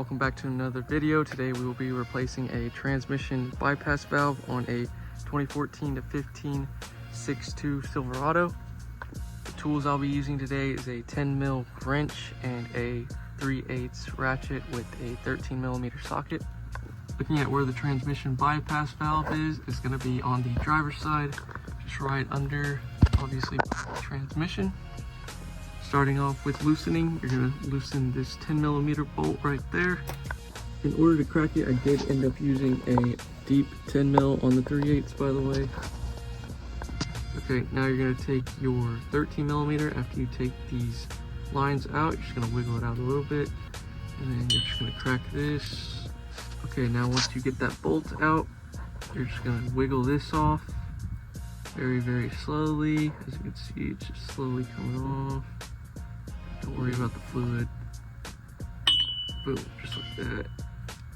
welcome back to another video. Today we will be replacing a transmission bypass valve on a 2014 to 15 6.2 Silverado. The tools I'll be using today is a 10mm wrench and a 3/8 ratchet with a 13mm socket. Looking at where the transmission bypass valve is going to be on the driver's side, just right under, obviously, the transmission. Starting off with loosening, you're going to loosen this 10mm bolt right there. In order to crack it, I did end up using a deep 10mm on the 3/8, by the way. Okay, now you're going to take your 13mm. After you take these lines out, you're just going to wiggle it out a little bit, and then you're just going to crack this. Okay, now once you get that bolt out, you're just going to wiggle this off very, very slowly. As you can see, it's just slowly coming off. Don't worry about the fluid. Boom, just like that.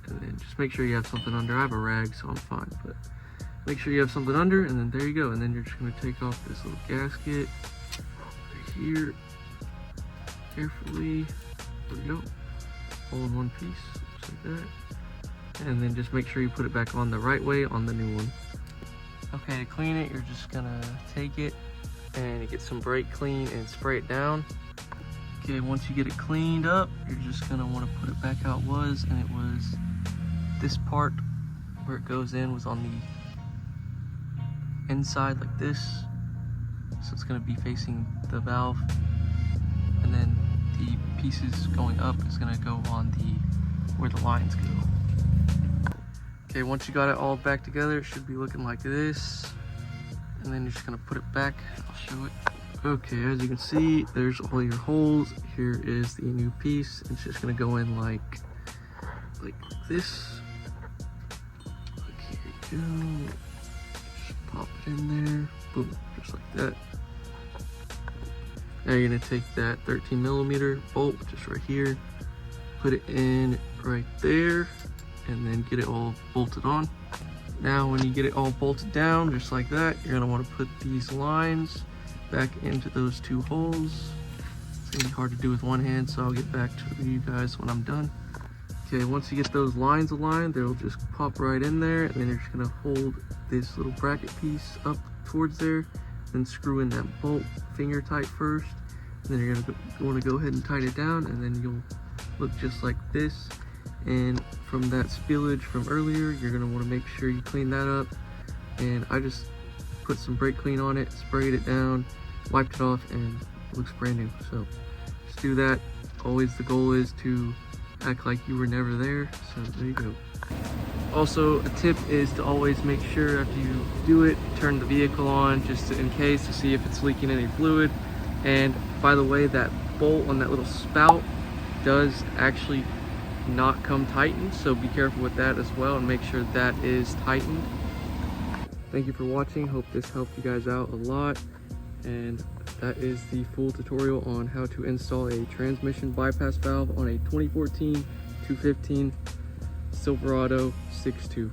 And then just make sure you have something under. I have a rag, so I'm fine, but make sure you have something under, and then there you go. And then you're just going to take off this little gasket right here, carefully. There we go. All in one piece, just like that. And then just make sure you put it back on the right way on the new one. Okay, to clean it, you're just gonna take it and get some brake clean and spray it down. Okay, once you get it cleaned up, you're just gonna want to put it back how it was, and it was this part where it goes in was on the inside like this, so it's gonna be facing the valve, and then the pieces going up is gonna go on the where the lines go. Okay, once you got it all back together, it should be looking like this, and then you're just gonna put it back. I'll show it. Okay, as you can see, there's all your holes. Here is the new piece. It's just gonna go in like this. Like here you go. Just pop it in there. Boom, just like that. Now you're gonna take that 13mm bolt just right here, put it in right there, and then get it all bolted on. Now when you get it all bolted down just like that, you're gonna want to put these lines back into those two holes. It's gonna be hard to do with one hand, so I'll get back to you guys when I'm done. Okay, once you get those lines aligned, they'll just pop right in there, and then you're just gonna hold this little bracket piece up towards there, then screw in that bolt finger tight first, and then you're gonna want to go ahead and tighten it down, and then you'll look just like this. And from that spillage from earlier, you're gonna want to make sure you clean that up. And I just put some brake clean on it, sprayed it down, wiped it off, and it looks brand new. So just do that. Always the goal is to act like you were never there. So there you go. Also, a tip is to always make sure after you do it, turn the vehicle on just in case, to see if it's leaking any fluid. And by the way, that bolt on that little spout does actually not come tightened, so be careful with that as well, and make sure that is tightened. Thank you for watching. Hope this helped you guys out a lot, and that is the full tutorial on how to install a transmission bypass valve on a 2014 to 15 Silverado 6.2.